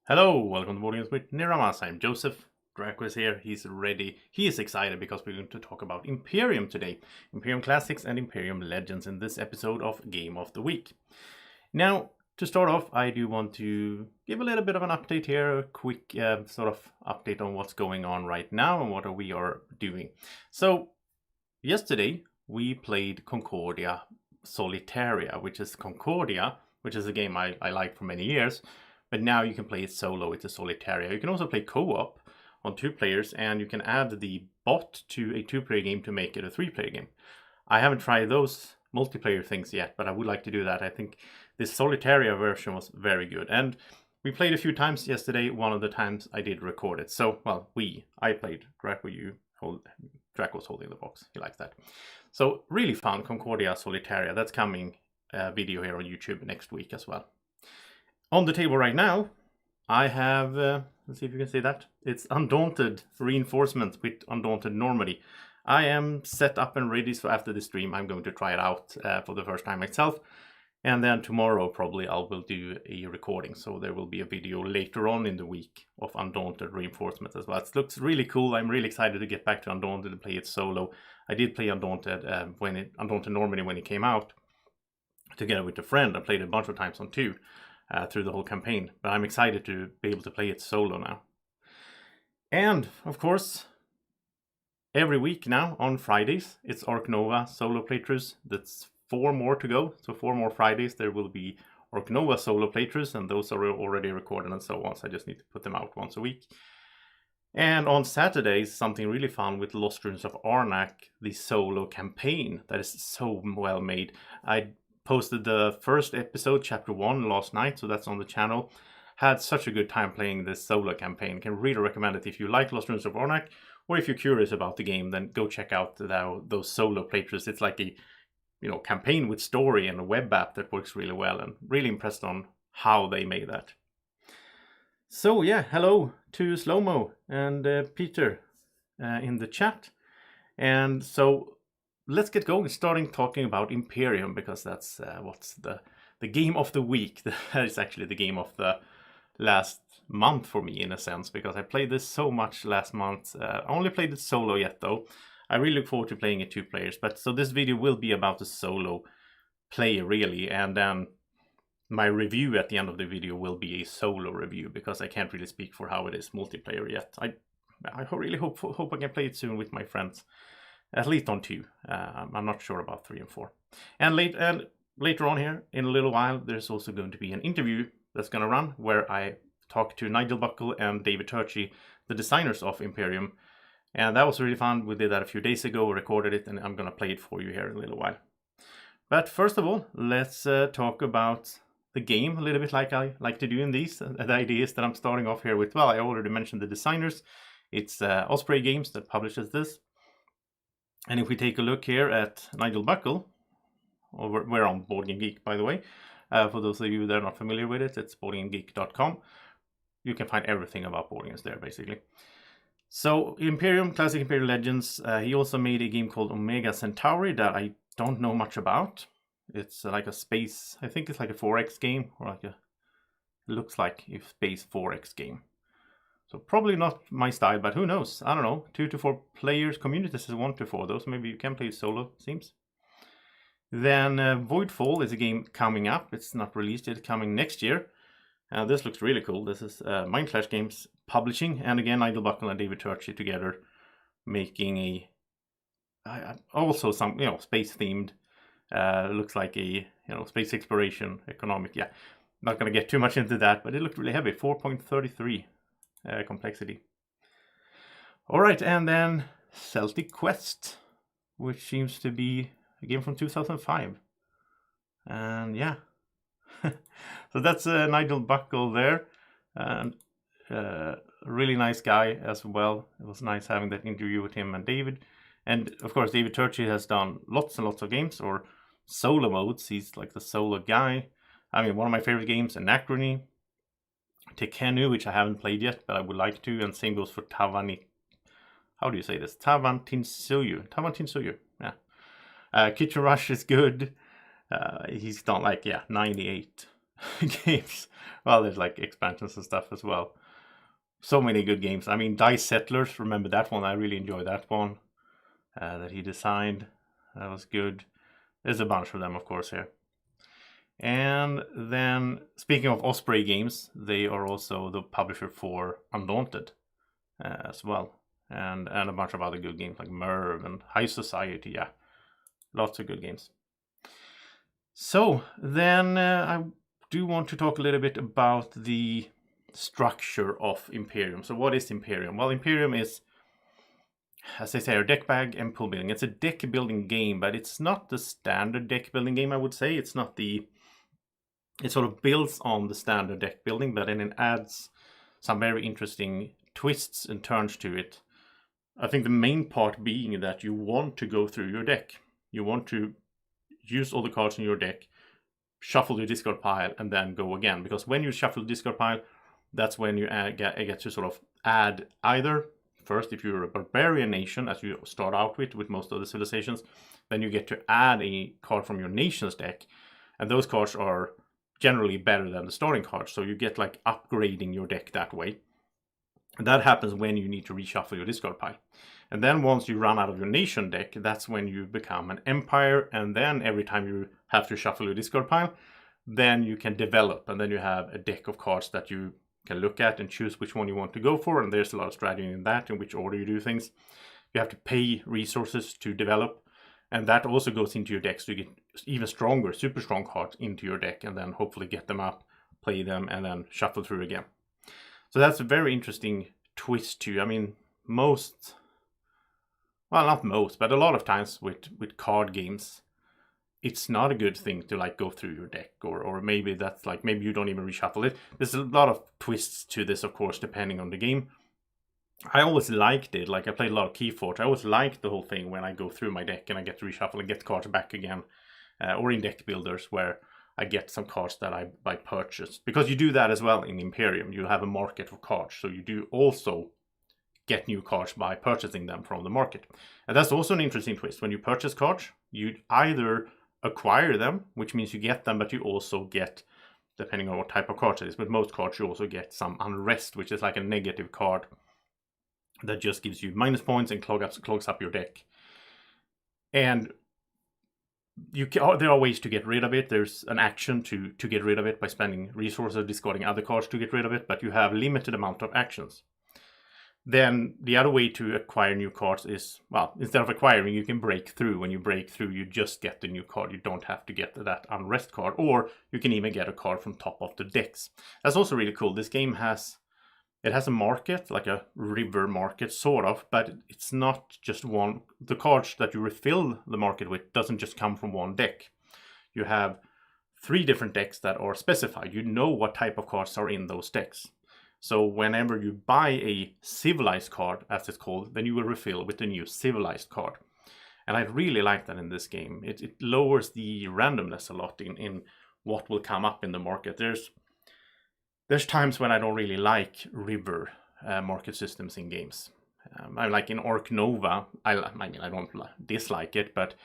Hello, welcome to Board Games with Niramas. I'm Joseph. Drako is here. He's ready. He is excited because we're going to talk about Imperium today. Imperium Classics and Imperium Legends in this episode of Game of the Week. Now, to start off, I do want to give a little bit of an update here, a quick sort of update on what's going on right now and what we are doing. So, yesterday we played Concordia Solitaria, which is a game I like for many years. But now you can play it solo, it's a Solitaria. You can also play co-op on 2 players, and you can add the bot to a 2-player game to make it a 3-player game. I haven't tried those multiplayer things yet, but I would like to do that. I think this Solitaria version was very good. And we played a few times yesterday. One of the times I did record it. So, I played. Draco was holding the box. He likes that. So, really fun, Concordia Solitaria. That's coming video here on YouTube next week as well. On the table right now, I have, let's see if you can see that. It's Undaunted Reinforcement with Undaunted Normandy. I am set up and ready, so after the stream I'm going to try it out for the first time myself. And then tomorrow probably I will do a recording, so there will be a video later on in the week of Undaunted Reinforcement as well. It looks really cool. I'm really excited to get back to Undaunted and play it solo. I did play Undaunted Undaunted Normandy when it came out, together with a friend. I played it a bunch of times on 2. Through the whole campaign, but I'm excited to be able to play it solo now. And of course, every week now on Fridays, it's Ark Nova solo playthroughs. That's 4 more to go. So 4 more Fridays there will be Ark Nova solo playthroughs, and those are already recorded and so on. So I just need to put them out once a week. And on Saturdays, something really fun with Lost Ruins of Arnak, the solo campaign that is so well made. I posted the first episode, chapter 1, last night, so that's on the channel. Had such a good time playing this solo campaign. Can really recommend it if you like Lost Ruins of Arnak, or if you're curious about the game, then go check out those solo playthroughs. It's like a campaign with story and a web app that works really well, and really impressed on how they made that. So yeah, hello to Slowmo and Peter in the chat. And so let's get going, starting talking about Imperium, because that's what's the game of the week. That is actually the game of the last month for me, in a sense, because I played this so much last month. I only played it solo yet, though. I really look forward to playing it 2 players. But so this video will be about the solo play, really, and then my review at the end of the video will be a solo review, because I can't really speak for how it is multiplayer yet. I really hope I can play it soon with my friends. At least on 2. I'm not sure about 3 and 4. And later on here, in a little while, there's also going to be an interview that's going to run where I talk to Nigel Buckle and David Turczi, the designers of Imperium. And that was really fun. We did that a few days ago, recorded it, and I'm going to play it for you here in a little while. But first of all, let's talk about the game a little bit, like I like to do in these. The idea is that I'm starting off here with, I already mentioned the designers. It's Osprey Games that publishes this. And if we take a look here at Nigel Buckle, we're on Board Game Geek, by the way. For those of you that are not familiar with it, it's boardgamegeek.com. You can find everything about board games there, basically. So, Imperium, Classic Imperial Legends. He also made a game called Omega Centauri that I don't know much about. It's like a space, I think it's like a 4X game, or it looks like a space 4X game. So probably not my style, but who knows? I don't know. 2 to 4 players. Community says 1 to 4, though, so maybe you can play solo, seems. Then Voidfall is a game coming up. It's not released yet, coming next year. This looks really cool. This is Mindclash Games publishing, and again, Nigel Buckle and David Turczi together making also some space themed. Looks like a space exploration economic. Yeah, not gonna get too much into that, but it looked really heavy. 4.33. Complexity. Alright, and then Celtic Quest, which seems to be a game from 2005. And yeah. So that's Nigel Buckle there. And really nice guy as well. It was nice having that interview with him and David. And of course, David Turczi has done lots and lots of games, or solo modes. He's like the solo guy. I mean, one of my favorite games, Anachrony. Tekenu, which I haven't played yet, but I would like to, and same goes for how do you say this? Tavantinsuyu, yeah. Kitchen Rush is good. He's done 98 games. Well, there's like expansions and stuff as well. So many good games. I mean, Dice Settlers, remember that one? I really enjoyed that one that he designed. That was good. There's a bunch of them, of course, here. And then, speaking of Osprey Games, they are also the publisher for Undaunted as well. And a bunch of other good games like Merv and High Society. Yeah, lots of good games. So then I do want to talk a little bit about the structure of Imperium. So what is Imperium? Well, Imperium is, as I say, a deck bag and pool building. It's a deck building game, but it's not the standard deck building game, I would say. It's not the... It sort of builds on the standard deck building, but then it adds some very interesting twists and turns to it. I think the main part being that you want to go through your deck. You want to use all the cards in your deck, shuffle your discard pile, and then go again. Because when you shuffle the discard pile, that's when you get to sort of add either, first, if you're a barbarian nation, as you start out with most of the civilizations, then you get to add a card from your nation's deck. And those cards are generally better than the starting cards, so you get like upgrading your deck that way. And that happens when you need to reshuffle your discard pile. And then once you run out of your nation deck, that's when you become an empire, and then every time you have to shuffle your discard pile, then you can develop, and then you have a deck of cards that you can look at and choose which one you want to go for, and there's a lot of strategy in that, in which order you do things. You have to pay resources to develop, and that also goes into your deck, so you get even stronger, super strong cards into your deck, and then hopefully get them up, play them, and then shuffle through again. So that's a very interesting twist too. I mean, most, well, not most, but a lot of times with card games, it's not a good thing to like go through your deck, or maybe that's like, maybe you don't even reshuffle it. There's a lot of twists to this, of course, depending on the game. I always liked it. Like, I played a lot of Keyforge. I always liked the whole thing when I go through my deck and I get to reshuffle and get cards back again. Or in deck builders where I get some cards that I purchased. Because you do that as well in Imperium. You have a market for cards. So you do also get new cards by purchasing them from the market. And that's also an interesting twist. When you purchase cards, you either acquire them, which means you get them, but you also get, depending on what type of cards it is, but most cards you also get some unrest, which is like a negative card that just gives you minus points and clogs up your deck. And there are ways to get rid of it. There's an action to get rid of it by spending resources, discarding other cards to get rid of it, but you have limited amount of actions. Then the other way to acquire new cards is, well, instead of acquiring, you can break through. When you break through, you just get the new card. You don't have to get that unrest card, or you can even get a card from top of the decks. That's also really cool. This game has a market, like a river market, sort of, but it's not just one. The cards that you refill the market with doesn't just come from one deck. You have 3 different decks that are specified. You know what type of cards are in those decks. So whenever you buy a civilized card, as it's called, then you will refill with the new civilized card. And I really like that in this game. It lowers the randomness a lot in what will come up in the market. There's times when I don't really like river market systems in games. I like in Ark Nova, I don't dislike it, but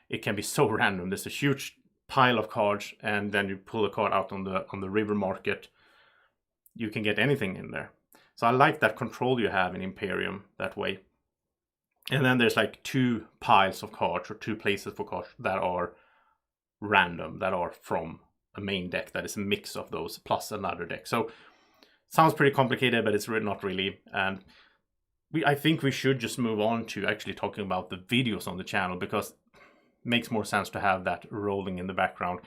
it can be so random. There's a huge pile of cards, and then you pull a card out on the river market. You can get anything in there. So I like that control you have in Imperium that way. And then there's like 2 piles of cards, or 2 places for cards that are random, that are from a main deck that is a mix of those plus another deck. So sounds pretty complicated, but it's not really. And I think we should just move on to actually talking about the videos on the channel, because it makes more sense to have that rolling in the background.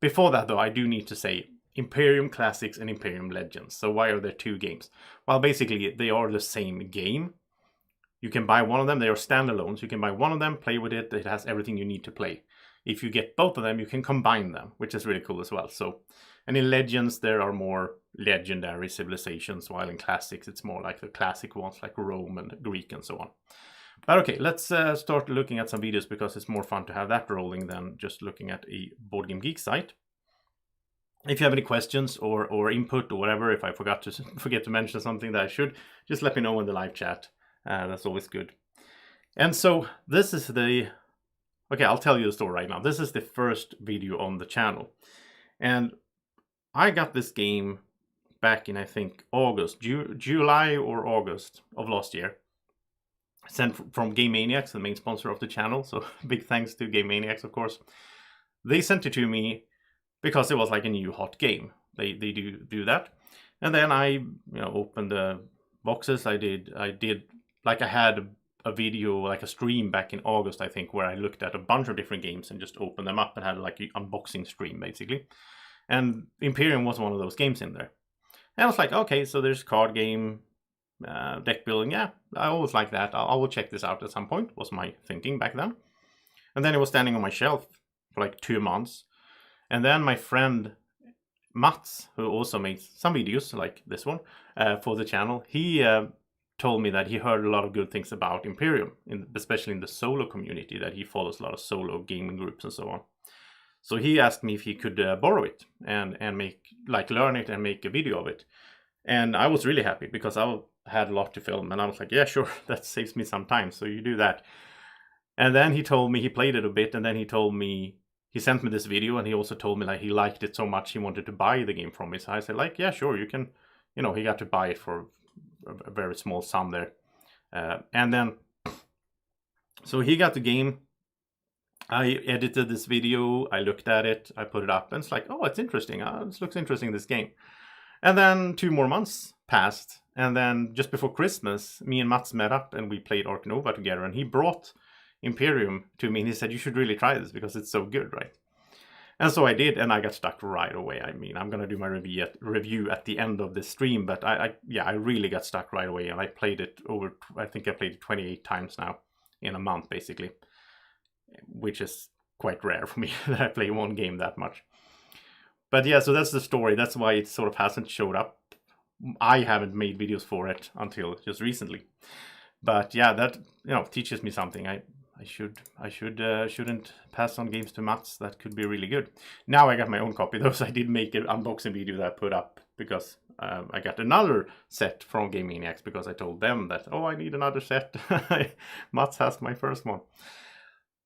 Before that, though, I do need to say Imperium Classics and Imperium Legends. So why are there 2 games? Well, basically, they are the same game. You can buy one of them. They are standalones. You can buy one of them, play with it. It has everything you need to play. If you get both of them, you can combine them, which is really cool as well. So, and in Legends, there are more legendary civilizations, while in Classics, it's more like the classic ones, like Rome and Greek and so on. But okay, let's start looking at some videos, because it's more fun to have that rolling than just looking at a Board Game Geek site. If you have any questions or input or whatever, if I forget to mention something that I should, just let me know in the live chat. That's always good. And so this is okay, I'll tell you the story right now. This is the first video on the channel. And I got this game back in, I think, August, July or August of last year. Sent from Game Maniacs, the main sponsor of the channel. So big thanks to Game Maniacs, of course. They sent it to me because it was like a new hot game. They do that. And then I opened the boxes. I did like I had a video, like a stream back in August, I think, where I looked at a bunch of different games and just opened them up and had like an unboxing stream basically. And Imperium was one of those games in there. And I was like, okay, so there's card game, deck building. Yeah, I always like that. I will check this out at some point, was my thinking back then. And then it was standing on my shelf for like 2 months. And then my friend Mats, who also made some videos like this one for the channel, he told me that he heard a lot of good things about Imperium, especially in the solo community, that he follows a lot of solo gaming groups and so on. So he asked me if he could borrow it and make, like, learn it and make a video of it. And I was really happy because I had a lot to film, and I was like, yeah, sure, that saves me some time, so you do that. And then he told me he played it a bit, and then he told me, he sent me this video, and he also told me like he liked it so much he wanted to buy the game from me. So I said, like, yeah, sure, you can, he got to buy it for a very small sum there. And then, so he got the game. I edited this video, I looked at it, I put it up, and it's like, oh, it's interesting. This looks interesting, this game. And then 2 more months passed, and then just before Christmas, me and Mats met up and we played Ark Nova together, and he brought Imperium to me and he said, you should really try this because it's so good, right? And so I did, and I got stuck right away. I mean, I'm gonna do my review at the end of this stream, but I really got stuck right away, and I played it over, I think I played it 28 times now in a month, basically, which is quite rare for me that I play one game that much. But yeah, so that's the story. That's why it sort of hasn't showed up. I haven't made videos for it until just recently. But yeah, that teaches me something. I shouldn't pass on games to Mats. That could be really good. Now I got my own copy. Those I did make an unboxing video that I put up because I got another set from Game Maniacs because I told them that, oh, I need another set. Mats has my first one.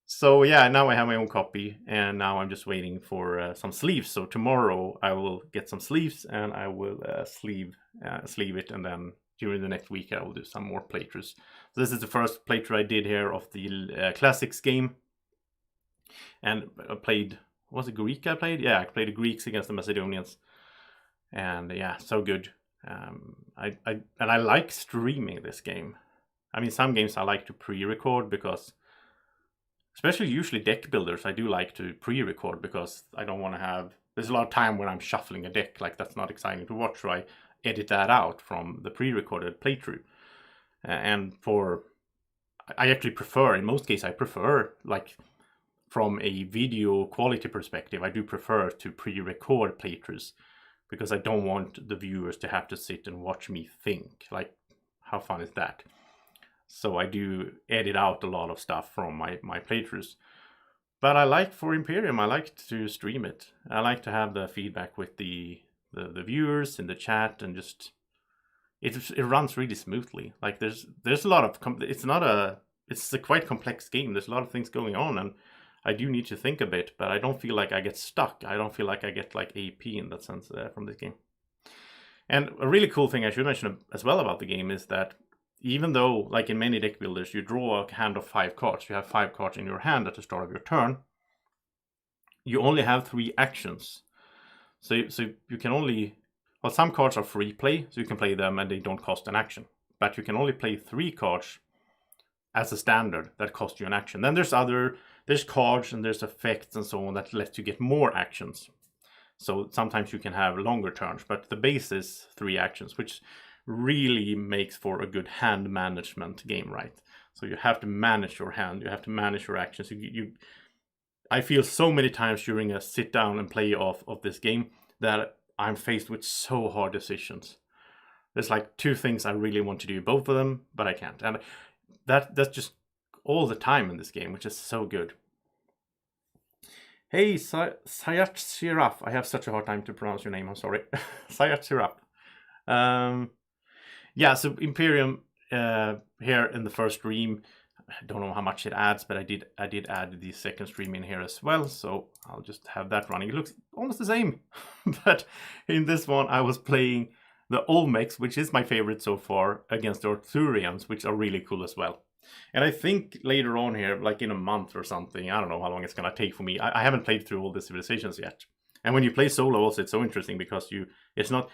So yeah, now I have my own copy, and now I'm just waiting for some sleeves. So tomorrow I will get some sleeves, and I will sleeve it, and then during the next week I will do some more playthroughs. So this is the first playthrough I did here of the classics game, and I played, was it Greek I played? Yeah, I played the Greeks against the Macedonians, and yeah, so good. I like streaming this game. I mean, some games I like to pre-record because, especially usually deck builders, I do like to pre-record because I don't want to have, there's a lot of time when I'm shuffling a deck, like that's not exciting to watch, so I edit that out from the pre-recorded playthrough. And I actually prefer, in most cases I prefer, like from a video quality perspective, I do prefer to pre-record playthroughs because I don't want the viewers to have to sit and watch me think. Like, how fun is that? So I do edit out a lot of stuff from my playthroughs. But I like, for Imperium, I like to stream it. I like to have the feedback with the viewers in the chat, and just it runs really smoothly. Like there's a lot of it's a quite complex game. There's a lot of things going on, and I do need to think a bit, but I don't feel like I get stuck. I don't feel like I get like AP in that sense from this game. And a really cool thing I should mention as well about the game is that even though, like in many deck builders, you draw a hand of 5 cards, you have 5 cards in your hand at the start of your turn, you only have 3 actions. So you can only, well, some cards are free play, so you can play them and they don't cost an action. But you can only play 3 cards as a standard that cost you an action. Then there's cards and there's effects and so on that lets you get more actions. So sometimes you can have longer turns, but the base is 3 actions, which really makes for a good hand management game, right? So you have to manage your hand, you have to manage your actions. I feel so many times during a sit down and play of this game that I'm faced with so hard decisions. There's like 2 things I really want to do, both of them, but I can't. And that's just all the time in this game, which is so good. Hey, Sayat Siraf. I have such a hard time to pronounce your name, I'm sorry. Sayat Siraf. Yeah, so Imperium here in the first stream, I don't know how much it adds, but I did add the second stream in here as well, so I'll just have that running. It looks almost the same, but in this one I was playing the Olmecs, which is my favorite so far, against the Arthurians, which are really cool as well. And I think later on here, like in a month or something, I don't know how long it's gonna take for me. I haven't played through all the civilizations yet. And when you play solo, also it's so interesting because it's not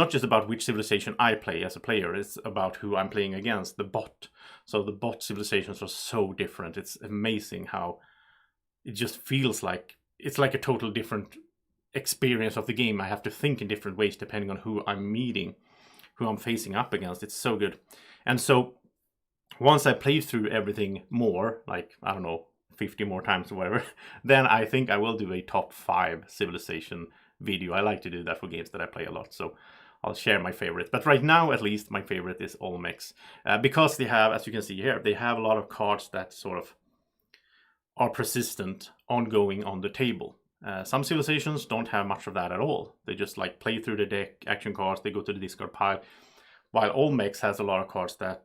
just about which civilization I play as a player. It's about who I'm playing against, the bot. So the bot civilizations are so different. It's amazing how it just feels like it's like a total different experience of the game. I have to think in different ways depending on who I'm meeting, who I'm facing up against. It's so good. And so once I play through everything more, like, I don't know, 50 more times or whatever, then I think I will do a top 5 civilization video. I like to do that for games that I play a lot, so I'll share my favorites. But right now, at least, my favorite is Olmecs. Because they have, as you can see here, they have a lot of cards that sort of are persistent, ongoing on the table. Some civilizations don't have much of that at all. They just like play through the deck, action cards, they go to the discard pile. While Olmecs has a lot of cards that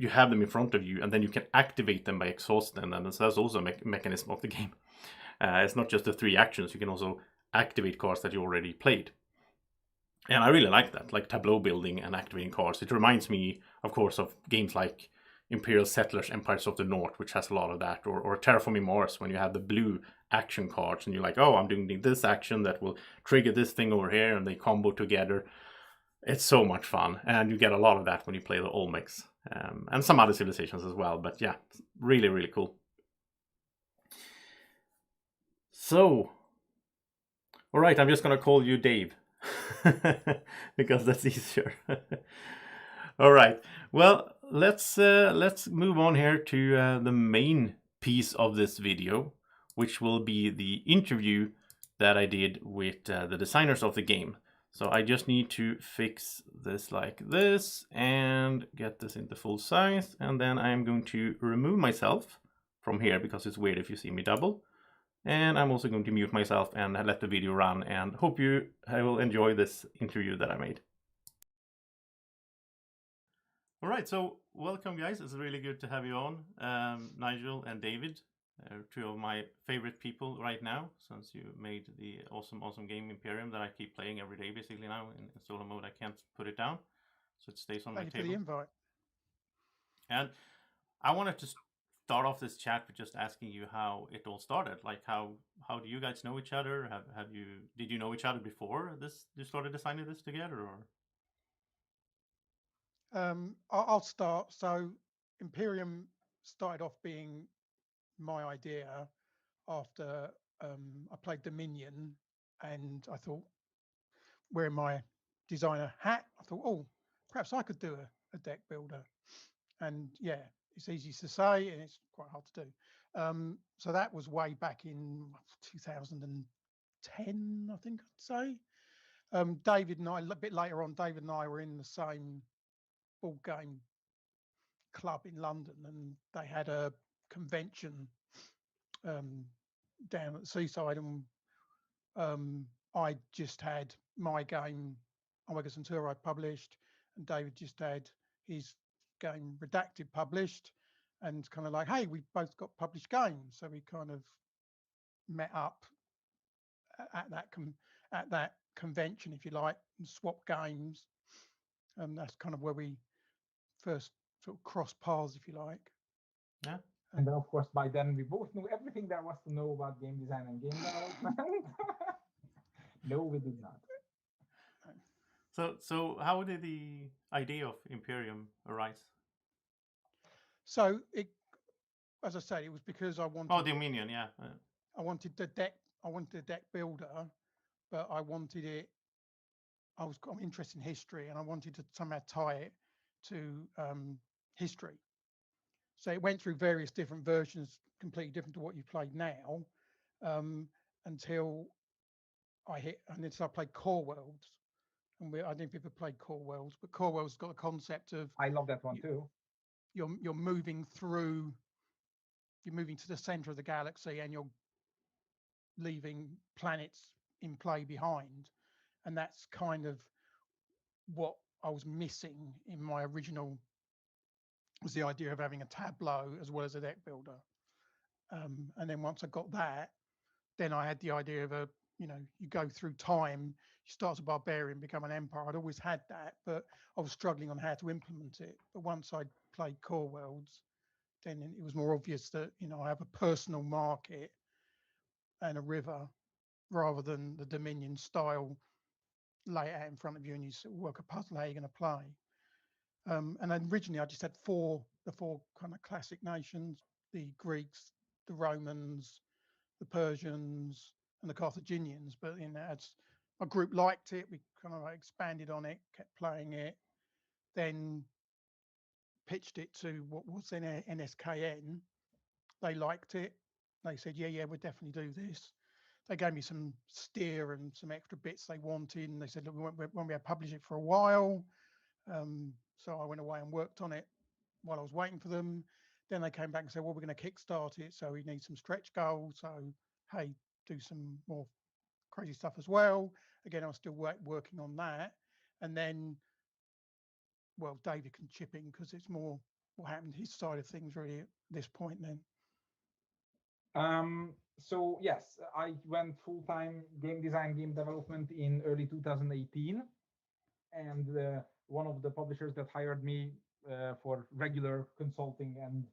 you have them in front of you, and then you can activate them by exhausting them. And so that's also a mechanism of the game. It's not just the 3 actions, you can also activate cards that you already played. And I really like that, like tableau building and activating cards. It reminds me, of course, of games like Imperial Settlers, Empires of the North, which has a lot of that, or Terraforming Mars, when you have the blue action cards and you're like, oh, I'm doing this action that will trigger this thing over here, and they combo together. It's so much fun, and you get a lot of that when you play the Olmecs, and some other civilizations as well. But yeah, really, really cool. So, all right, I'm just gonna call you Dave because that's easier. All right. Well, let's move on here to the main piece of this video, which will be the interview that I did with the designers of the game. So I just need to fix this like this and get this into full size, and then I'm going to remove myself from here because it's weird if you see me double. And I'm also going to mute myself and let the video run, and hope you will enjoy this interview that I made. All right, so welcome guys. It's really good to have you on. Nigel and David, 2 of my favorite people right now, since you made the awesome game Imperium that I keep playing every day basically now in solo mode. I can't put it down, so it stays on my table. Thank you for the invite. And I wanted to start off this chat with just asking you how it all started. Like how do you guys know each other? Did you know each other before you started designing this together, or? I'll start. So Imperium started off being my idea after I played Dominion, and I thought, wearing my designer hat, I thought, oh, perhaps I could do a deck builder. And yeah, it's easy to say and it's quite hard to do. So that was way back in 2010, I think I'd say. David and I, a bit later on, David and I were in the same board game club in London, and they had a convention down at the seaside, and I just had my game Omega Centauri published, and David just had his game Redacted published, and kind of like, hey, we both got published games, so we kind of met up at that convention, if you like, and swapped games, and that's kind of where we first sort of crossed paths, if you like. Yeah. And then, of course, by then we both knew everything there was to know about game design and game development. No, we did not. So how did the idea of Imperium arise? So it, as I said, it was because I wanted. Oh, Dominion, yeah. I wanted the deck. I wanted a deck builder, but I wanted it. I'm interested in history, and I wanted to somehow tie it to history. So it went through various different versions, completely different to what you played now, until I hit, and then so I played Core Worlds, and I don't know if people played Core Worlds, but Core Worlds got a concept of I love that one too. You're moving through, you're moving to the center of the galaxy, and you're leaving planets in play behind, and that's kind of what I was missing in my original was the idea of having a tableau as well as a deck builder. And then once I got that, then I had the idea of you go through time, you start as a barbarian, become an empire. I'd always had that, but I was struggling on how to implement it. But once I played Core Worlds, then it was more obvious that, I have a personal market and a river rather than the Dominion style lay it out in front of you and you sort of work a puzzle how you're going to play. And then originally I just had the four kind of classic nations, the Greeks, the Romans, the Persians, and the Carthaginians. But as my group liked it, we kind of expanded on it, kept playing it, then pitched it to what was then NSKN. They liked it. They said, yeah, we'll definitely do this. They gave me some steer and some extra bits they wanted. And they said, look, we won't be able to publish it for a while. So I went away and worked on it while I was waiting for them. Then they came back and said, well, we're going to kickstart it. So we need some stretch goals. So, hey, do some more crazy stuff as well. Again, I was still working on that. And then, well, David can chip in because it's more what happened his side of things really at this point then. So yes, I went full-time game design, game development in early 2018. And one of the publishers that hired me for regular consulting and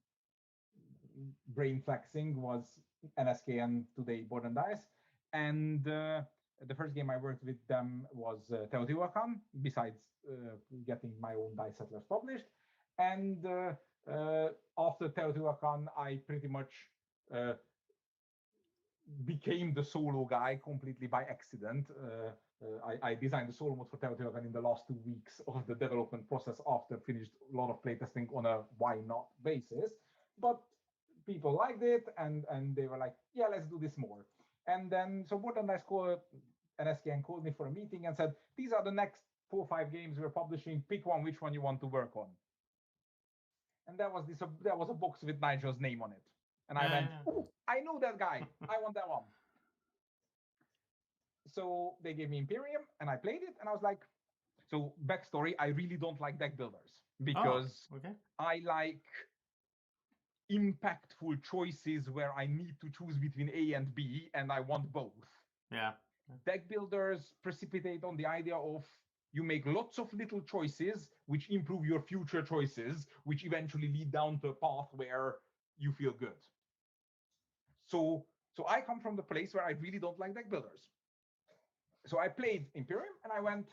brain flexing was NSKN, today Board and Dice. And the first game I worked with them was Teotihuacan, besides getting my own Dice Settlers published. And after Teotihuacan, I pretty much became the solo guy completely by accident. I designed the solo mode for Teotihuacan in the last 2 weeks of the development process after finished a lot of playtesting on a why not basis. But people liked it and they were like, yeah, let's do this more. And then so Board and Dice NSKN called me for a meeting and said, these are the next 4 or 5 games we're publishing. Pick one, which one you want to work on. And that was a box with Nigel's name on it. And I went, oh, I know that guy. I want that one. So they gave me Imperium and I played it. And I was like, so backstory, I really don't like deck builders because I like impactful choices where I need to choose between A and B and I want both. Yeah. Deck builders precipitate on the idea of you make lots of little choices which improve your future choices, which eventually lead down to a path where you feel good. So I come from the place where I really don't like deck builders. So I played Imperium and I went,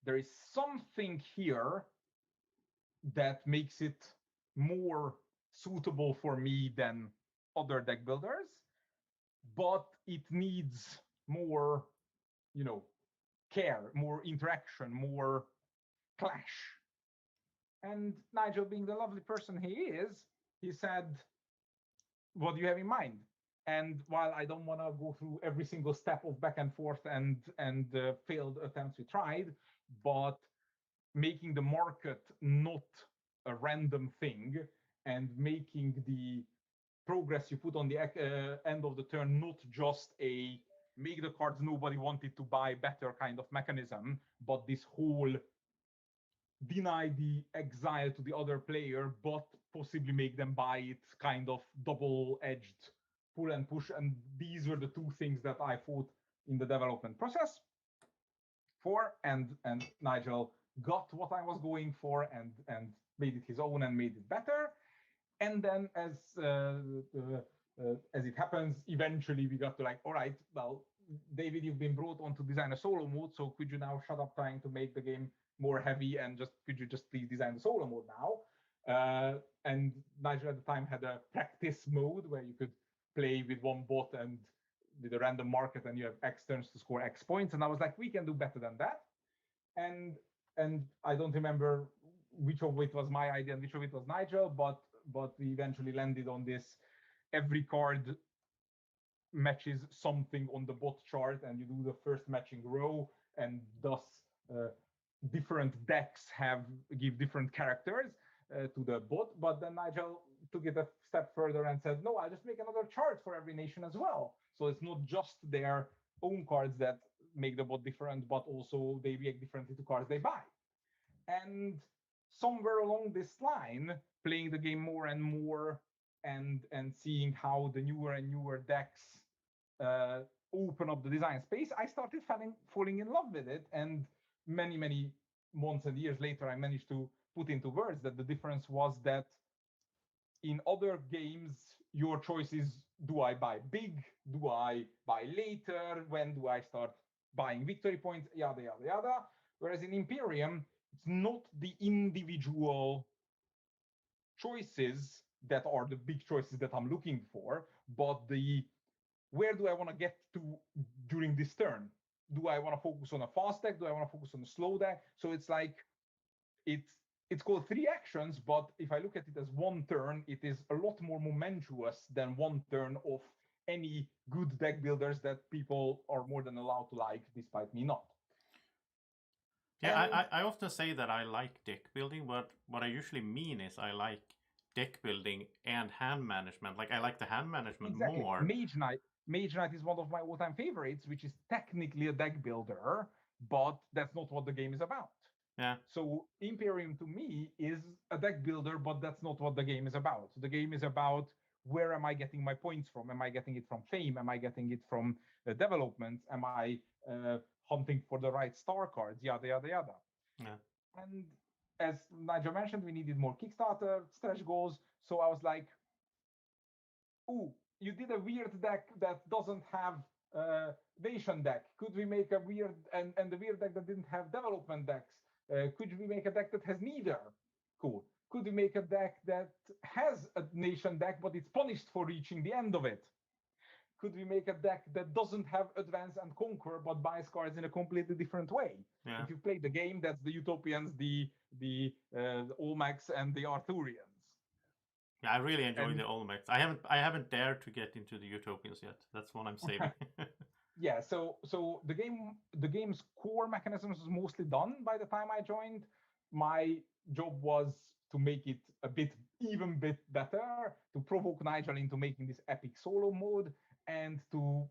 there is something here that makes it more suitable for me than other deck builders, but it needs more, care, more interaction, more clash. And Nigel, being the lovely person he is, he said, what do you have in mind? And while I don't want to go through every single step of back and forth and failed attempts we tried, but making the market not a random thing and making the progress you put on the end of the turn not just a make the cards nobody wanted to buy better kind of mechanism, but this whole deny the exile to the other player, but possibly make them buy it kind of double-edged pull and push. And these were the two things that I thought in the development process for, and Nigel got what I was going for and made it his own and made it better. And then as it happens, eventually we got to like, all right, well, David, you've been brought on to design a solo mode, so could you now shut up trying to make the game more heavy and could you just please design the solo mode now? And Nigel at the time had a practice mode where you could play with one bot and with a random market and you have X turns to score X points. And I was like, we can do better than that. And I don't remember which of it was my idea and which of it was Nigel, but we eventually landed on this. Every card matches something on the bot chart and you do the first matching row, and thus different decks give different characters to the bot. But then Nigel took it a step further and said, no, I'll just make another chart for every nation as well. So it's not just their own cards that make the bot different, but also they react differently to cards they buy. And somewhere along this line, playing the game more and more, and seeing how the newer and newer decks uh, open up the design space, I started falling in love with it. And many months and years later, I managed to put into words that the difference was that in other games, your choice is, do I buy big? Do I buy later? When do I start buying victory points? Yada, yada, yada. Whereas in Imperium, it's not the individual choices that are the big choices that I'm looking for, but the where do I want to get to during this turn? Do I want to focus on a fast deck? Do I want to focus on a slow deck? So it's like it's it's called three actions, but if I look at it as one turn, it is a lot more momentous than one turn of any good deck builders that people are more than allowed to like, despite me not. Yeah, And I often say that I like deck building, but what I usually mean is I like deck building and hand management. Like I like the hand management exactly, more. Mage Knight is one of my all-time favorites, which is technically a deck builder, but that's not what the game is about. Yeah, So Imperium to me is a deck builder, but that's not what the game is about. The game is about, where am I getting my points from? Am I getting it from fame? Am I getting it from development? Am I hunting for the right star cards? Yada, yada, yada. yeah, And as Nigel mentioned, we needed more Kickstarter stretch goals. So I was like, ooh, you did a weird deck that doesn't have Nation deck. Could we make a weird, and the weird deck that didn't have development decks? Could we make a deck that has neither? Cool. Could we make a deck that has a Nation deck, but it's punished for reaching the end of it? Could we make a deck that doesn't have Advance and Conquer, but buys cards in a completely different way? yeah. If you played the game, that's the Utopians, the Olmecs, and the Arthurians. Yeah, I really enjoy And the Olmecs. I haven't dared to get into the Utopians yet. That's one I'm saving. yeah, so the game's core mechanisms was mostly done by the time I joined. My job was to make it even bit better, to provoke Nigel into making this epic solo mode, and to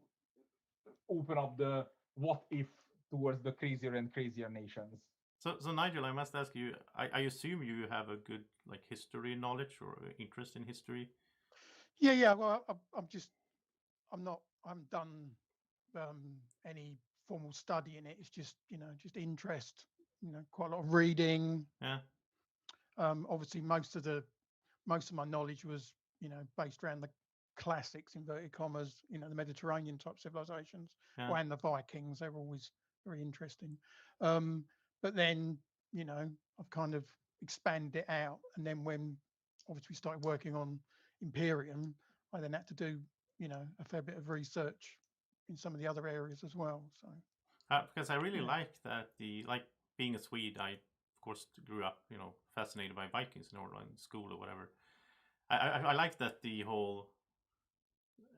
open up the what if towards the crazier and crazier nations. So Nigel, I must ask you. I assume you have a good like history knowledge or interest in history. Yeah. Well, I'm not. I haven't done any formal study in it. It's just just interest. Quite a lot of reading. Yeah, Obviously, most of my knowledge was based around the classics, inverted commas, the Mediterranean type civilizations, yeah. and the Vikings. They're always very interesting. Um, but then I've kind of expanded it out, and then when obviously we started working on Imperium, I then had to do a fair bit of research in some of the other areas as well. So Because I really yeah. like that being a Swede. I of course grew up, fascinated by Vikings in school or whatever. I like that the whole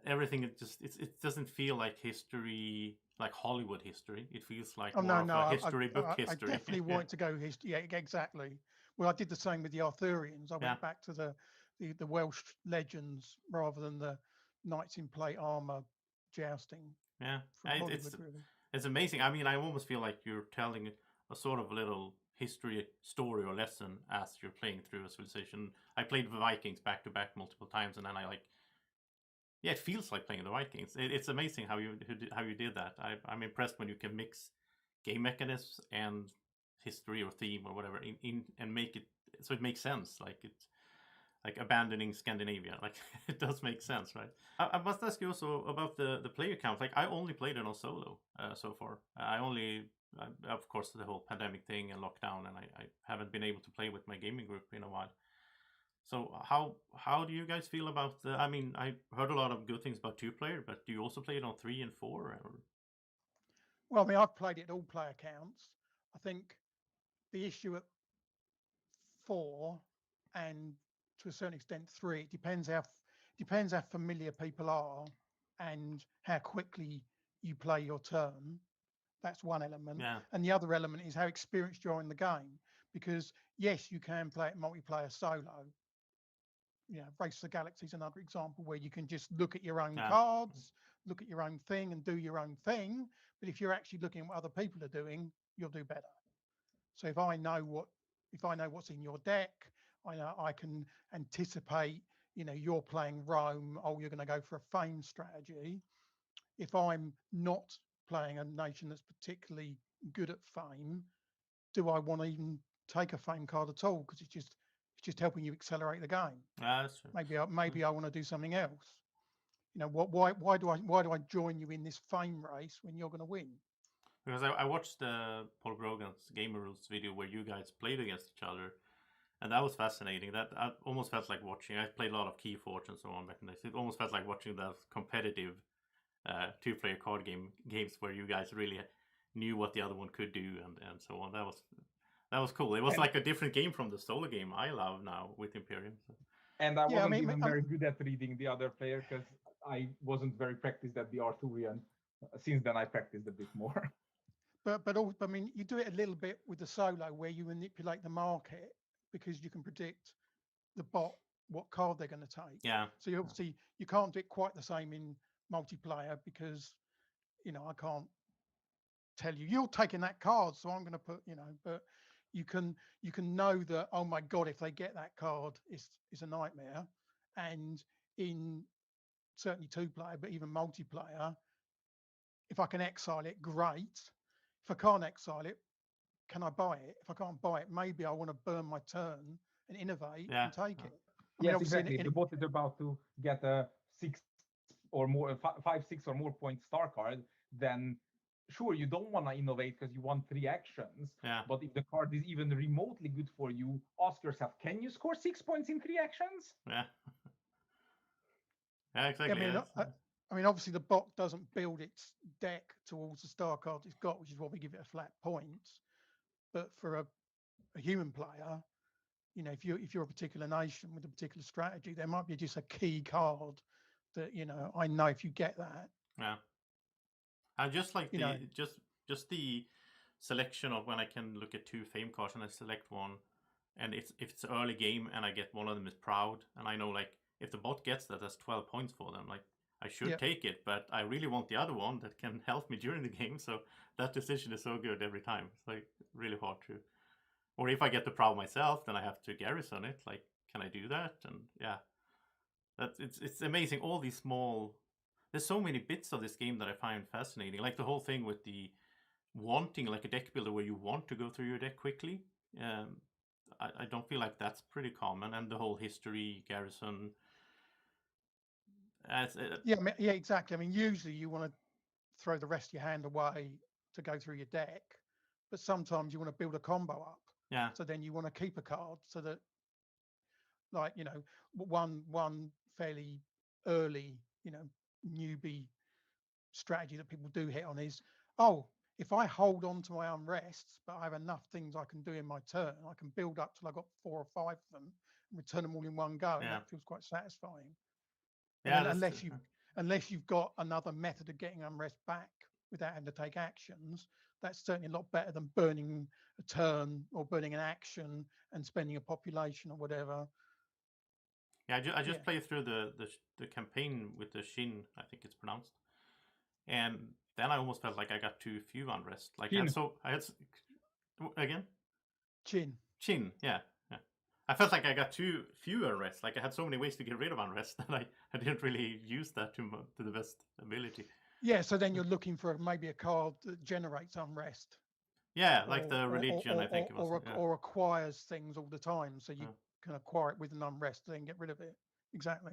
everything. It doesn't feel like history, like Hollywood history. It feels like Oh more no, of a history book I history. definitely wanted to go history. Yeah, exactly. Well, I did the same with the Arthurians. I Yeah. went back to the Welsh legends rather than the knights in plate armor jousting Yeah, from Hollywood, really. it's amazing. I mean, I almost feel like you're telling a sort of little history story or lesson as you're playing through a civilization. I played the Vikings back to back multiple times, and then yeah, it feels like playing the Vikings. It's amazing how you did that. I'm impressed when you can mix game mechanisms and history or theme or whatever in and make it so it makes sense. Like abandoning Scandinavia. Like it does make sense, right? I must ask you also about the player count. Like I only played it on solo so far. Of course, the whole pandemic thing and lockdown, and I haven't been able to play with my gaming group in a while. So how do you guys feel about the? I mean, I heard a lot of good things about 2-player, but do you also play it on 3 and 4? Or? Well, I mean, I've played it at all player counts. I think the issue at 4 and to a certain extent 3, it depends how familiar people are and how quickly you play your turn. That's one element. Yeah, And the other element is how experienced you are in the game. Because yes, you can play it multiplayer solo. Race to the Galaxy is another example where you can just look at your own yeah, cards, look at your own thing and do your own thing. But if you're actually looking at what other people are doing, you'll do better. So if I know what if I know what's in your deck, I can anticipate, you're playing Rome, oh, you're going to go for a fame strategy. If I'm not playing a nation that's particularly good at fame, do I want to even take a fame card at all? Because it's just helping you accelerate the game. That's true. Maybe I want to do something else. Why do I join you in this fame race when you're going to win? Because I watched Paul Brogan's Gamer Rules video where you guys played against each other, and that was fascinating. That I almost felt like watching. I played a lot of Key Forge and so on back in the days. It almost felt like watching those competitive two-player card games where you guys really knew what the other one could do and so on. That was cool. It was like a different game from the solo game I love now with Imperium. So. And I wasn't even very good at reading the other player because I wasn't very practiced at the Arthurian. Since then, I practiced a bit more. But also, I mean, you do it a little bit with the solo where you manipulate the market because you can predict the bot what card they're going to take. Yeah. So you can't do it quite the same in multiplayer because I can't tell you're taking that card, so I'm going to put but you can know that, oh my god, if they get that card, it's a nightmare. And in certainly 2-player, but even multiplayer, if I can exile it, great. If I can't exile it, can I buy it? If I can't buy it, maybe I want to burn my turn and innovate and take it. Yes, exactly. If the bot is about to get a 6 or more, 5, 6 or more point star card, then sure, you don't want to innovate because you want 3 actions. Yeah. But if the card is even remotely good for you, ask yourself, can you score 6 points in 3 actions? Yeah. Yeah, exactly. I mean, obviously the bot doesn't build its deck towards the star cards it's got, which is why we give it a flat point. But for a human player, if you're a particular nation with a particular strategy, there might be just a key card that I know if you get that. Yeah. I just like just the selection of when I can look at 2 fame cards and I select one, and if it's early game and I get one of them is proud, and I know like if the bot gets that, that's 12 points for them. Like I should take it, but I really want the other one that can help me during the game. So that decision is so good every time. It's like really hard to. Or if I get the proud myself, then I have to garrison it. Like, can I do that? And yeah, it's amazing. All these small. There's so many bits of this game that I find fascinating. Like the whole thing with the wanting, like a deck builder where you want to go through your deck quickly. I don't feel like that's pretty common. And the whole history, garrison. Yeah, exactly. I mean, usually you want to throw the rest of your hand away to go through your deck, but sometimes you want to build a combo up. Yeah. So then you want to keep a card so that, like, one fairly early, newbie strategy that people do hit on is, oh, if I hold on to my unrests, but I have enough things I can do in my turn, I can build up till I got 4 or 5 of them and return them all in one go. And that feels quite satisfying. Yeah, unless you've got another method of getting unrest back without having to take actions, that's certainly a lot better than burning a turn or burning an action and spending a population or whatever. Yeah, I just played through the campaign with the Shin, I think it's pronounced, and then I almost felt like I got too few unrest. Like I had again. Chin, yeah. I felt like I got too few unrest. Like I had so many ways to get rid of unrest that I didn't really use that to the best ability. Yeah, so then you're looking for maybe a card that generates unrest. Yeah, like the religion, I think it was. Or acquires things all the time, so you can acquire it with an unrest, then get rid of it. Exactly.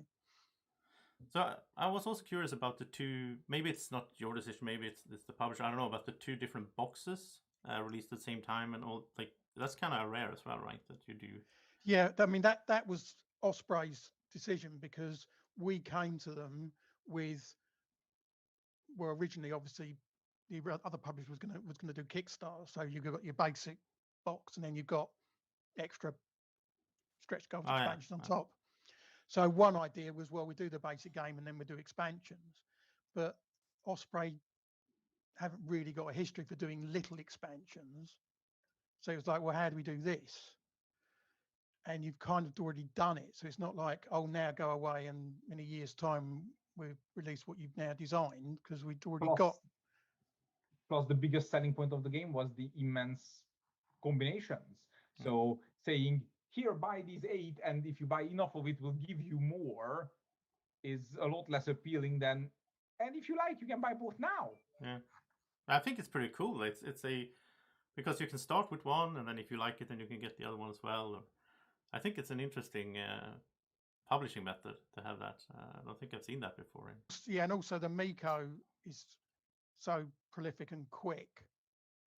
So I was also curious about the 2. Maybe it's not your decision. Maybe it's the publisher. I don't know, about the 2 different boxes released at the same time and all. Like that's kind of rare as well, right? That you do. Yeah, I mean that was Osprey's decision because we came to them with. Well, originally, obviously, the other publisher was going to do Kickstarter, so you've got your basic box, and then you've got extra stretch goals expansions on top. So one idea was, well, we do the basic game and then we do expansions, but Osprey haven't really got a history for doing little expansions. So it was like, well, how do we do this? And you've kind of already done it. So it's not like, oh, now go away and in a year's time we release what you've now designed, because we'd already got. Plus, the biggest selling point of the game was the immense combinations. So saying, here, buy these 8, and if you buy enough of it, we'll give you more, is a lot less appealing than, and if you like, you can buy both now. Yeah, I think it's pretty cool. It's a because you can start with one, and then if you like it, then you can get the other one as well. I think it's an interesting publishing method to have that. I don't think I've seen that before. Yeah, and also the Miko is so prolific and quick.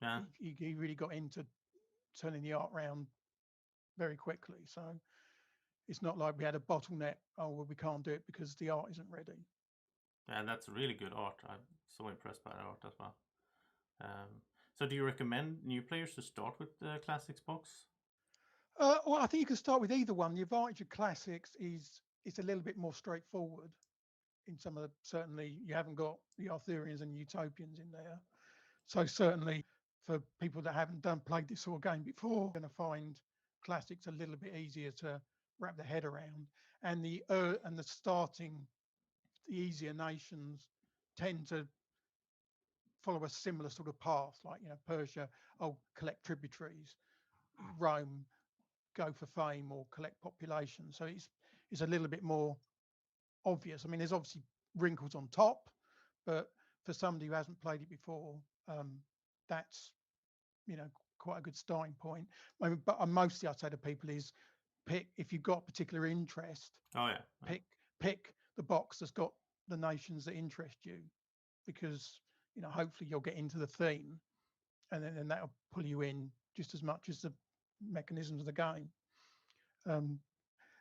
Yeah, He really got into turning the art round very quickly. So it's not like we had a bottleneck. Oh, well, we can't do it because the art isn't ready. and that's really good art. I'm so impressed by the art as well. So do you recommend new players to start with the Classics box? Well, I think you can start with either one. The advantage of Classics is it's a little bit more straightforward. In some of the, certainly you haven't got the Arthurians and Utopians in there. So certainly for people that haven't played this sort of game before, going to find Classics a little bit easier to wrap their head around. And the easier nations tend to follow a similar sort of path, like, you know, Persia, collect tributaries, Rome, go for fame or collect population. So it's a little bit more obvious. I mean, there's obviously wrinkles on top, but for somebody who hasn't played it before, that's, you know, quite a good starting point. I mean, but mostly I'd say to people is pick, if you've got particular interest, Oh yeah, pick the box that's got the nations that interest you, because, you know, hopefully you'll get into the theme, and then that'll pull you in just as much as the mechanisms of the game.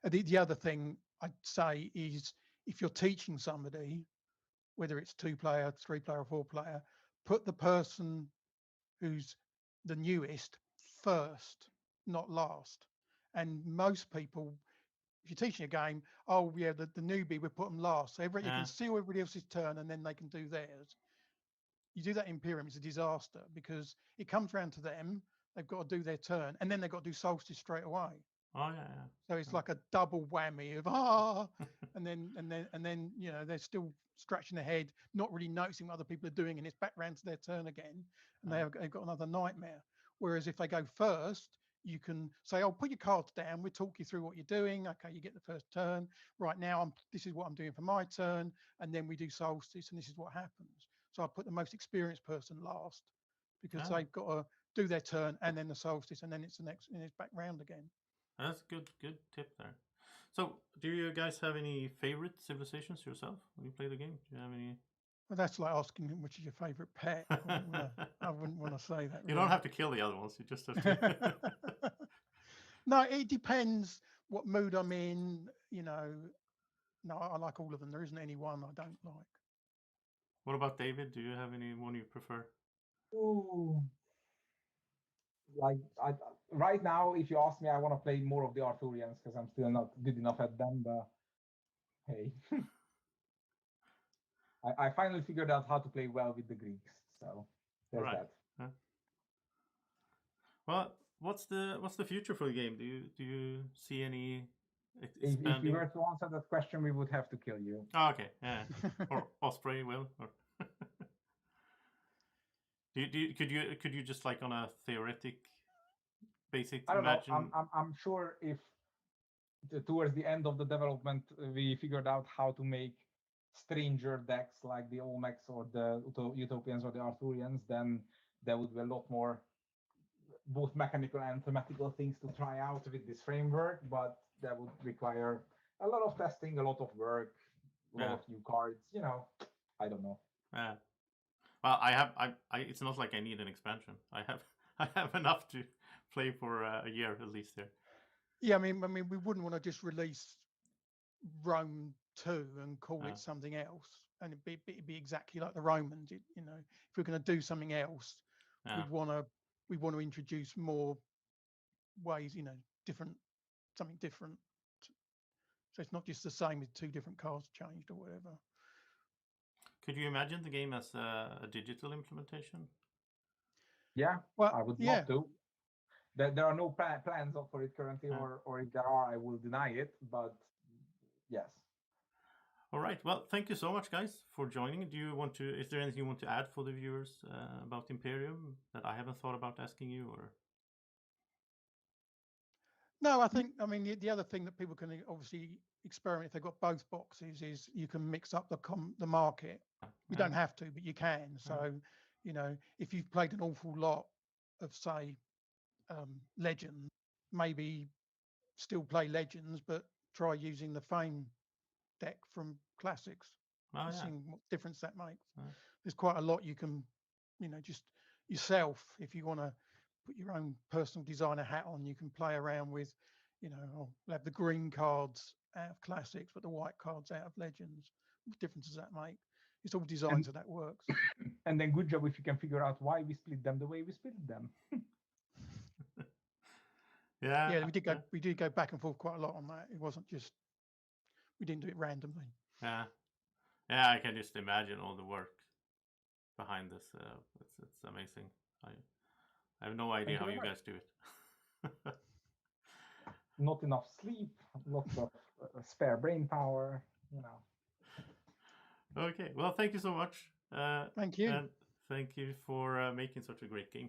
The other thing I'd say is, if you're teaching somebody, whether it's 2-player, 3-player, or 4-player, put the person who's the newest first, not last. And most people, if you're teaching a game, oh yeah, the newbie, we put them last, so you can see everybody else's turn and then they can do theirs. You do that in Imperium, it's a disaster, because it comes around to them, they've got to do their turn, and then they've got to do solstice straight away. Oh yeah. So it's like a double whammy of and then you know, they're still scratching their head, not really noticing what other people are doing, and it's back round to their turn again, and they've got another nightmare. Whereas if they go first, you can say, oh, put your cards down, we'll talk you through what you're doing. Okay, you get the first turn. Right now, this is what I'm doing for my turn, and then we do solstice, and this is what happens. So I put the most experienced person last, because they've got to do their turn and then the solstice, and then it's the next, and it's back round again. That's good tip there. So, do you guys have any favorite civilizations yourself when you play the game? Do you have any? Well, that's like asking which is your favorite pet. I wouldn't want to say that. You don't have to kill the other ones. You just have to. No, it depends what mood I'm in. You know, no, I like all of them. There isn't any one I don't like. What about David? Do you have any one you prefer? Ooh. Like right now, if you ask me, I want to play more of the Arthurians because I'm still not good enough at them. But hey, I finally figured out how to play well with the Greeks. So there's that. Huh? Well, what's the future for the game? Do you see any expanding? If you were to answer that question, we would have to kill you. Oh, okay, yeah. Or Osprey will. Or could you just, like, on a theoretic basic I don't imagine? know. I'm sure if towards the end of the development we figured out how to make stranger decks like the Olmecs or the Utopians or the Arthurians, then there would be a lot more both mechanical and thematical things to try out with this framework, but that would require a lot of testing, a lot of work, a lot of new cards. You know, I don't know. Yeah. Well, I it's not like I need an expansion. I have enough to play for a year at least here. Yeah, I mean, we wouldn't want to just release Rome 2 and call it something else, and it'd be exactly like the Romans. You know, if we're going to do something else, we want to introduce more ways. You know, something different. So it's not just the same with 2 different cards changed or whatever. Could you imagine the game as a digital implementation? Yeah, well, I would love to. There are no plans for it currently, or if there are, I will deny it. But yes. All right. Well, thank you so much, guys, for joining. Is there anything you want to add for the viewers about Imperium that I haven't thought about asking you, or? No, I mean, the other thing that people can obviously experiment if they've got both boxes is you can mix up the market. You don't have to, but you can. So, if you've played an awful lot of, say, Legends, maybe still play Legends, but try using the Fame deck from Classics. Seeing what difference that makes. There's quite a lot you can, just yourself, if you want to put your own personal designer hat on, you can play around with, I'll have the green cards out of Classics, but the white cards out of Legends. What difference does that make? It's all designed so that works. And then good job if you can figure out why we split them the way we split them. Yeah, we did go back and forth quite a lot on that. It wasn't just, we didn't do it randomly. Yeah, I can just imagine all the work behind this. It's amazing. I have no idea how you guys do it. Not enough sleep, lots of spare brain power, Okay, well, thank you so much. Thank you. And thank you for making such a great game.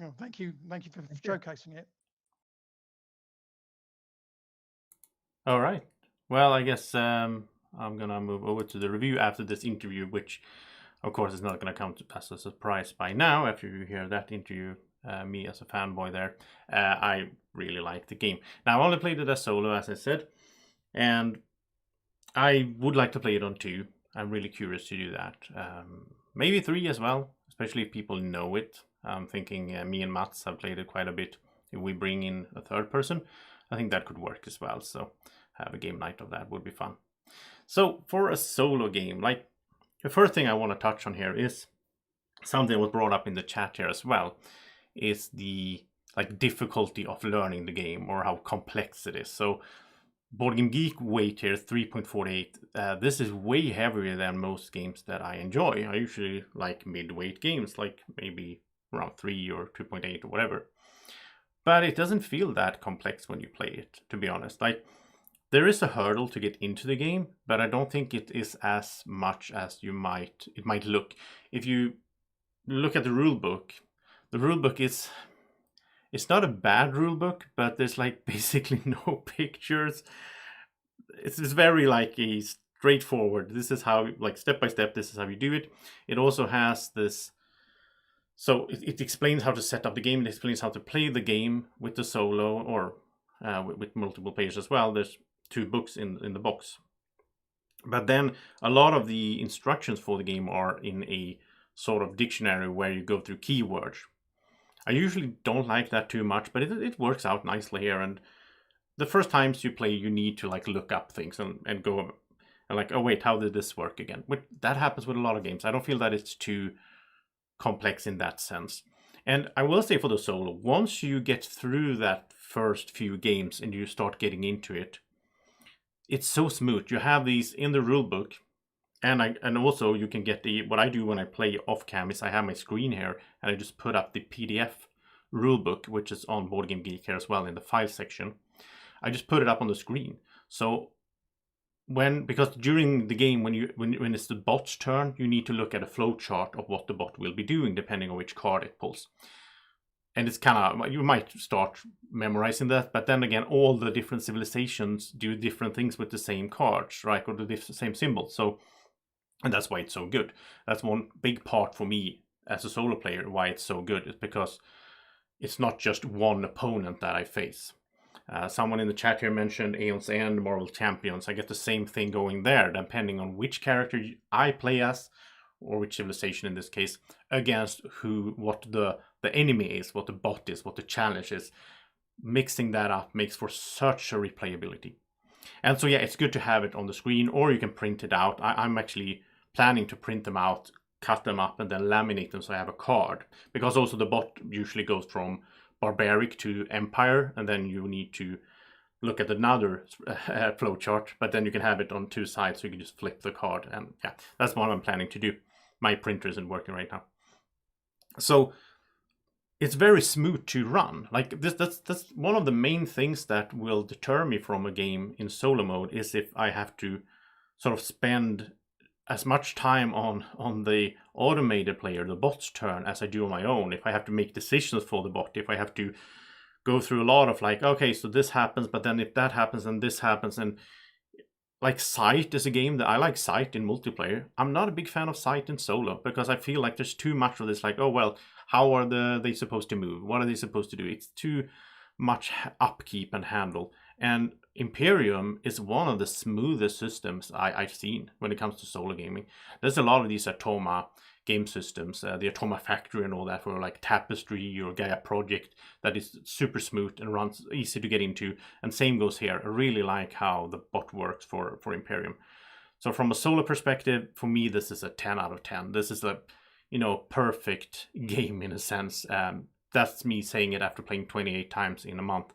Oh, thank you for showcasing it. All right. Well, I guess I'm gonna move over to the review after this interview, which, of course, is not gonna come as a surprise by now. After you hear that interview, me as a fanboy there, I really like the game. Now, I only played it as solo, as I said, and I would like to play it on 2. I'm really curious to do that. Maybe 3 as well, especially if people know it. I'm thinking me and Mats have played it quite a bit. If we bring in a third person, I think that could work as well. So have a game night of that would be fun. So for a solo game, like the first thing I want to touch on here is something that was brought up in the chat here as well, is the difficulty of learning the game or how complex it is. So Board Game Geek weight here, 3.48. This is way heavier than most games that I enjoy. I usually like mid-weight games, like maybe around 3 or 2.8 or whatever. But it doesn't feel that complex when you play it, to be honest. Like, there is a hurdle to get into the game, but I don't think it is as much as it might look. If you look at the rulebook, the rulebook is... It's not a bad rulebook, but there's basically no pictures. It's very a straightforward. This is how, step by step, this is how you do it. It also has this, so it explains how to set up the game. It explains how to play the game with the solo or with multiple players as well. There's 2 books in the box. But then a lot of the instructions for the game are in a sort of dictionary where you go through keywords. I usually don't like that too much, but it works out nicely here. And the first times you play, you need to look up things and go and oh wait, how did this work again? That happens with a lot of games. I don't feel that it's too complex in that sense. And I will say for the solo, once you get through that first few games and you start getting into it, it's so smooth. You have these in the rulebook. And also you can get what I do when I play off cam is I have my screen here and I just put up the PDF rulebook, which is on Board Game Geek here as well in the file section. I just put it up on the screen. So because during the game when it's the bot's turn, you need to look at a flow chart of what the bot will be doing depending on which card it pulls. And it's kind of, you might start memorizing that, but then again, all the different civilizations do different things with the same cards, right? Or the same symbols. And that's why it's so good. That's one big part for me as a solo player, why it's so good, is because it's not just one opponent that I face. Someone in the chat here mentioned Aeon's End, Marvel Champions. I get the same thing going there, depending on which character I play as, or which civilization in this case, against what the enemy is, what the bot is, what the challenge is. Mixing that up makes for such a replayability. And so yeah, it's good to have it on the screen, or you can print it out. I'm actually planning to print them out, cut them up, and then laminate them so I have a card. Because also the bot usually goes from barbaric to empire, and then you need to look at another flow chart, but then you can have it on 2 sides, so you can just flip the card. And yeah, that's what I'm planning to do. My printer isn't working right now. So it's very smooth to run. That's one of the main things that will deter me from a game in solo mode, is if I have to sort of spend as much time on the automated player, the bot's turn, as I do on my own. If I have to make decisions for the bot, if I have to go through a lot of like, okay, so this happens, but then if that happens and this happens, and like Sight is a game that I like Sight in multiplayer. I'm not a big fan of Sight in solo because I feel like there's too much of this like, oh well, how are they supposed to move? What are they supposed to do? It's too much upkeep and handle. And Imperium is one of the smoothest systems I've seen when it comes to solo gaming. There's a lot of these Atoma game systems, the Atoma Factory and all that, for like Tapestry or Gaia Project, that is super smooth and runs easy to get into. And same goes here. I really like how the bot works for Imperium. So from a solo perspective, for me, this is a 10 out of 10. This is a, perfect game in a sense. That's me saying it after playing 28 times in a month.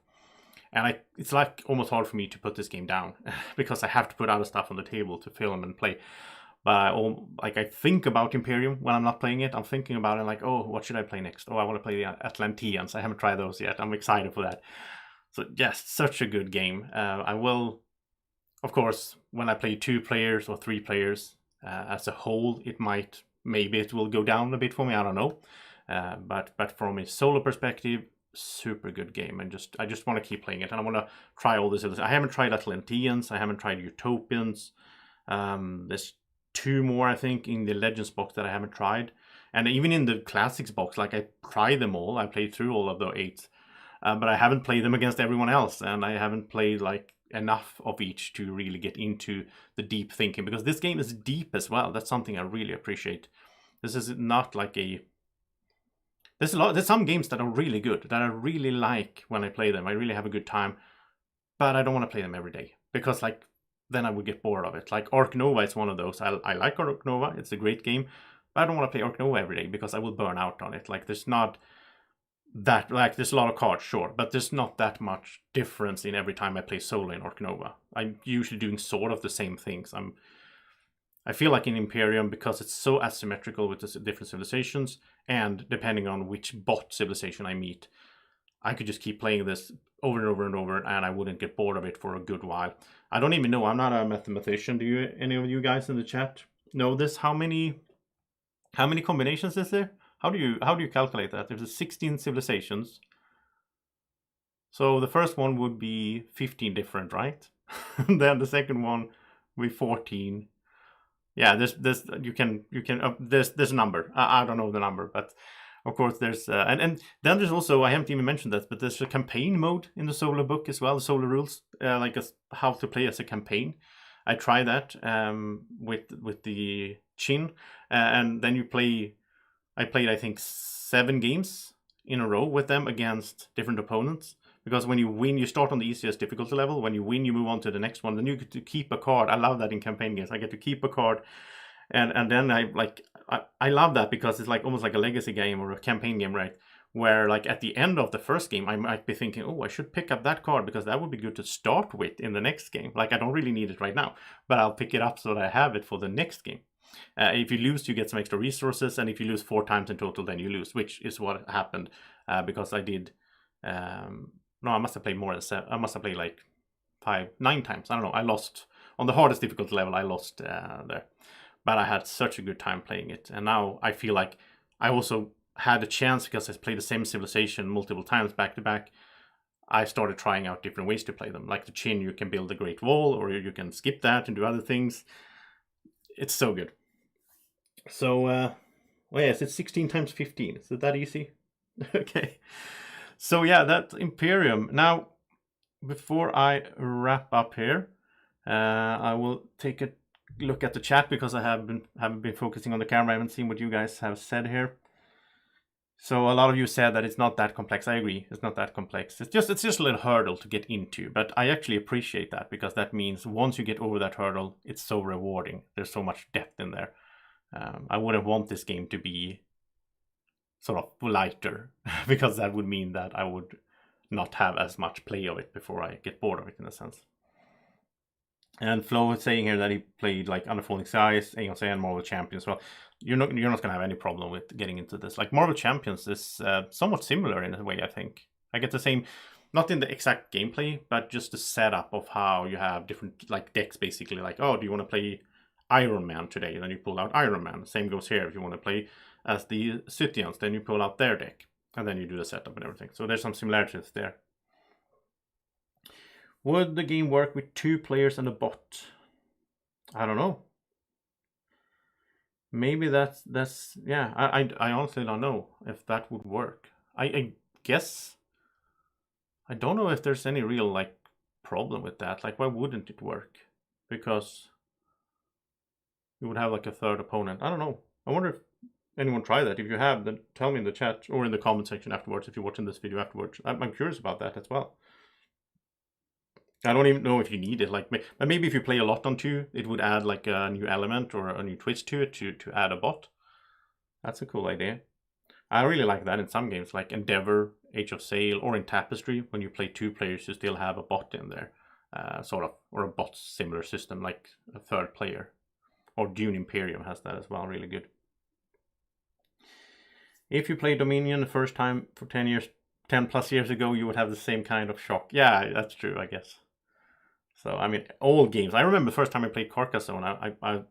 And it's like almost hard for me to put this game down because I have to put other stuff on the table to film and play. But I think about Imperium when I'm not playing it. I'm thinking about it like, oh, what should I play next? Oh, I want to play the Atlanteans. I haven't tried those yet. I'm excited for that. So yes, such a good game. I will, of course, when I play 2 players or 3 players as a whole, maybe it will go down a bit for me. I don't know. But from a solo perspective, super good game, and I just want to keep playing it, and I want to try all this. I haven't tried Atlanteans. I haven't tried Utopians. There's 2 more, I think, in the Legends box that I haven't tried. And even in the Classics box, like I tried them all. I played through all of the 8. But I haven't played them against everyone else. And I haven't played like enough of each to really get into the deep thinking. Because this game is deep as well. That's something I really appreciate. This is not like there's some games that are really good, that I really like when I play them. I really have a good time. But I don't want to play them every day. Because like, then I would get bored of it. Like Ark Nova is one of those. I like Ark Nova. It's a great game. But I don't want to play Ark Nova every day because I will burn out on it. Like there's not that, like there's a lot of cards, sure. But there's not that much difference in every time I play solo in Ark Nova. I'm usually doing sort of the same things. I feel like in Imperium, because it's so asymmetrical with the different civilizations, and depending on which bot civilization I meet, I could just keep playing this over and over and over, and I wouldn't get bored of it for a good while. I don't even know. I'm not a mathematician. Do any of you guys in the chat know this? How many combinations is there? How do you calculate that? There's 16 civilizations. So the first one would be 15 different, right? Then the second one would be 14. Yeah, there's a number. I don't know the number, but of course there's and then there's also, I haven't even mentioned that, but there's a campaign mode in the solo book as well, the solo rules, how to play as a campaign. I tried that with the Chin, and then I played I think 7 games in a row with them against different opponents. Because when you win, you start on the easiest difficulty level. When you win, you move on to the next one. Then you get to keep a card. I love that in campaign games. I get to keep a card, and then I love that because it's like almost like a legacy game or a campaign game, right? Where like at the end of the first game, I might be thinking, oh, I should pick up that card because that would be good to start with in the next game. Like I don't really need it right now, but I'll pick it up so that I have it for the next game. If you lose, you get some extra resources, and if you lose 4 times in total, then you lose, which is what happened because I did. No, I must have played more than 7. I must have played like 9 times. I don't know. I lost on the hardest difficulty level. I lost there, but I had such a good time playing it. And now I feel like I also had a chance because I played the same civilization multiple times back to back. I started trying out different ways to play them. Like the Chin, you can build a Great Wall, or you can skip that and do other things. It's so good. So, well, yes, it's 16 times 15. Is it that easy? Okay. So yeah, that's Imperium. Now, before I wrap up here, I will take a look at the chat because I haven't been focusing on the camera. I haven't seen what you guys have said here. So a lot of you said that it's not that complex. I agree, it's not that complex. It's just a little hurdle to get into. But I actually appreciate that because that means once you get over that hurdle, it's so rewarding. There's so much depth in there. I wouldn't want this game to be sort of lighter because that would mean that I would not have as much play of it before I get bored of it in a sense. And Flo is saying here that he played like Under Falling Skies, Aeon's and Marvel Champions. Well, you're not going to have any problem with getting into this. Like Marvel Champions is somewhat similar in a way, I think. I get the same, not in the exact gameplay, but just the setup of how you have different like decks basically. Like, oh, do you want to play Iron Man today? Then you pull out Iron Man. Same goes here. If you want to play as the Scythians, then you pull out their deck. And then you do the setup and everything. So there's some similarities there. Would the game work with 2 players and a bot? I don't know. Maybe that's yeah. I honestly don't know if that would work. I guess. I don't know if there's any real like problem with that. Like, why wouldn't it work? Because you would have like a third opponent. I don't know. I wonder if anyone tried that. If you have, then tell me in the chat or in the comment section afterwards if you're watching this video afterwards. I'm curious about that as well. I don't even know if you need it. Like, maybe if you play a lot on 2, it would add like a new element or a new twist to it to add a bot. That's a cool idea. I really like that in some games, like Endeavor, Age of Sail, or in Tapestry. When you play 2 players, you still have a bot in there, sort of, or a bot similar system, like a third player. Or Dune Imperium has that as well, really good. If you play Dominion the first time for 10 plus years ago, you would have the same kind of shock. Yeah, that's true, I guess. So, I mean, all games. I remember the first time I played Carcassonne, I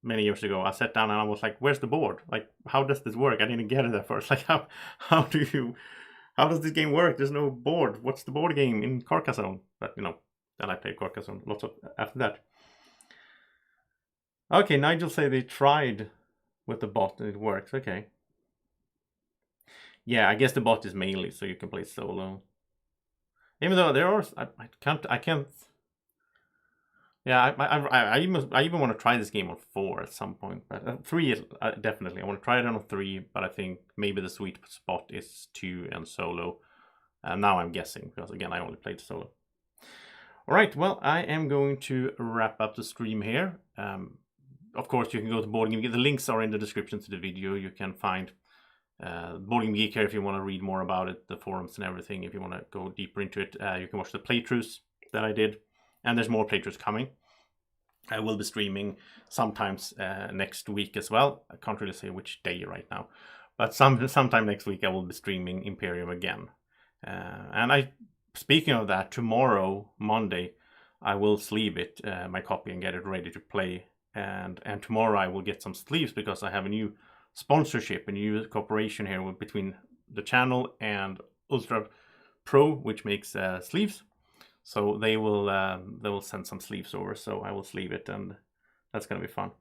many years ago, I sat down and I was like, where's the board? Like, how does this work? I didn't get it at first. Like, how does this game work? There's no board. What's the board game in Carcassonne? But, you know, then I played Carcassonne lots of after that. Okay, Nigel say they tried with the bot and it works. Okay. Yeah, I guess the bot is mainly so you can play solo. Even though there are, I can't. Yeah, I even want to try this game on 4 at some point, but 3 is definitely. I want to try it on 3, but I think maybe the sweet spot is 2 and solo. Now I'm guessing because again I only played solo. All right, well I am going to wrap up the stream here. Of course, you can go to Board Game Geek. The links are in the description to the video. You can find Board Game Geek here if you want to read more about it, the forums and everything. If you want to go deeper into it, you can watch the playthroughs that I did. And there's more playthroughs coming. I will be streaming sometimes next week as well. I can't really say which day right now. But sometime next week I will be streaming Imperium again. And speaking of that, tomorrow, Monday, I will sleeve it, my copy, and get it ready to play. And tomorrow I will get some sleeves because I have a new sponsorship, a new cooperation here between the channel and Ultra Pro, which makes sleeves. So they will send some sleeves over, so I will sleeve it, and that's going to be fun.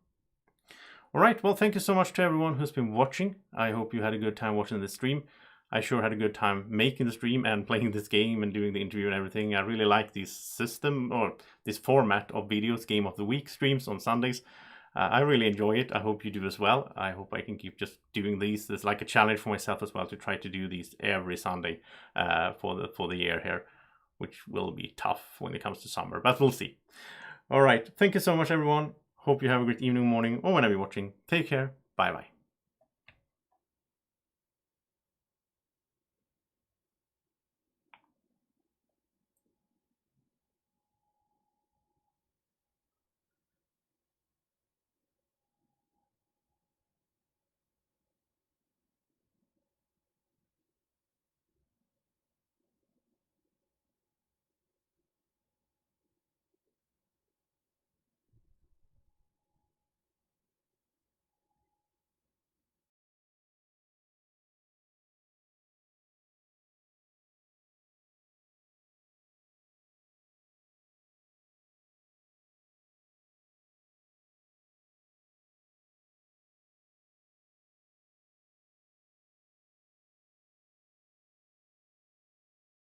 All right, well, thank you so much to everyone who's been watching. I hope you had a good time watching the stream. I sure had a good time making the stream and playing this game and doing the interview and everything. I really like this system, or this format of videos, Game of the Week streams on Sundays. I really enjoy it. I hope you do as well. I hope I can keep just doing these. It's like a challenge for myself as well to try to do these every Sunday for the year here, which will be tough when it comes to summer, but we'll see. All right. Thank you so much, everyone. Hope you have a great evening, morning, or whenever you're watching. Take care. Bye-bye.